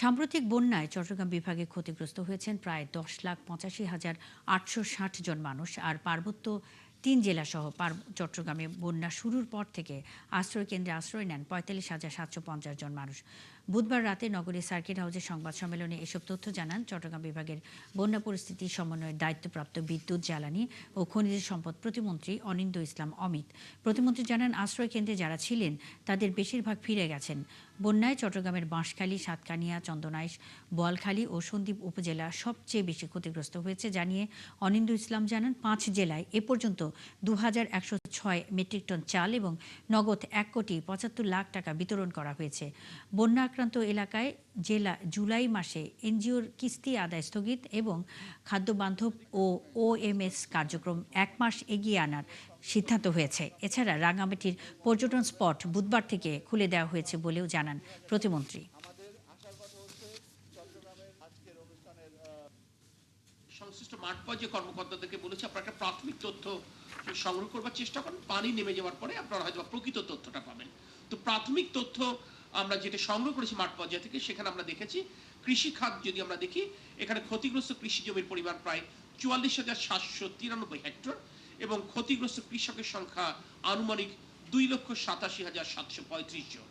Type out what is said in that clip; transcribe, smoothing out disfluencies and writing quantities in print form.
সাম্প্রতিক বন্যায় চট্টগ্রাম বিভাগে ক্ষতিগ্রস্ত হয়েছেন প্রায় ১০,৮৫,৮৬০ জন মানুষ। আর পার্বত্য ৩ জেলাসহ চট্টগ্রামে বন্যা শুরুর পর থেকে আশ্রয়কেন্দ্রে আশ্রয় নেন ৪৫,৭৫০ জন মানুষ। বুধবার রাতে নগরীর সার্কিট হাউসে সংবাদ সম্মেলনে এসব তথ্য জানান চট্টগ্রাম বিভাগের বন্যা পরিস্থিতি সমন্বয়ের দায়িত্বপ্রাপ্ত বিদ্যুৎ, জ্বালানি ও খনিজ সম্পদ প্রতিমন্ত্রী অনিন্দ্য ইসলাম অমিত। প্রতিমন্ত্রী জানান, আশ্রয়কেন্দ্রে যারা ছিলেন তাদের বেশিরভাগ ফিরে গেছেন। বন্যায় চট্টগ্রামের বাঁশখালী, সাতকানিয়া, চন্দনাইশ, বোয়ালখালী ও সন্দ্বীপ উপজেলা সবচেয়ে বেশি ক্ষতিগ্রস্ত হয়েছে জানিয়ে অনিন্দ্য ইসলাম জানান, ৫ জেলায় এ পর্যন্ত ২,১০৬ মেট্রিক টন চাল এবং নগদ ১,৭৫,০০,০০০ টাকা বিতরণ করা হয়েছে। বন্যা আক্রান্ত এলাকায় জুলাই মাসে এনজিওর কিস্তি আদায় স্থগিত এবং খাদ্যবান্ধব ও ওএমএস কার্যক্রম ১ মাস এগিয়ে আনার সিদ্ধান্ত হয়েছে। এছাড়া রাঙামাটির পর্যটন স্পট বুধবার থেকে খুলে দেওয়া হয়েছে বলেও জানান প্রতিমন্ত্রী। সংশ্লিষ্ট মাঠ পর্যায়ে কর্মকর্তাদেরকে বলেছি, আপনারা একটা প্রাথমিক তথ্য সংগ্রহ করবার চেষ্টা করেন। পানি নেমে যাওয়ার পরে আপনারা হয়তো প্রকৃত তথ্যটা পাবেন। তো প্রাথমিক তথ্য আমরা যেটা সংগ্রহ করেছি মাঠ পর্যায় থেকে, সেখানে আমরা দেখেছি কৃষি খাত যদি আমরা দেখি, এখানে ক্ষতিগ্রস্ত কৃষি জমির পরিমাণ প্রায় ৪৪,৭৯৩ হেক্টর এবং ক্ষতিগ্রস্ত কৃষকের সংখ্যা আনুমানিক ২,৮৭,৭৩৫ জন।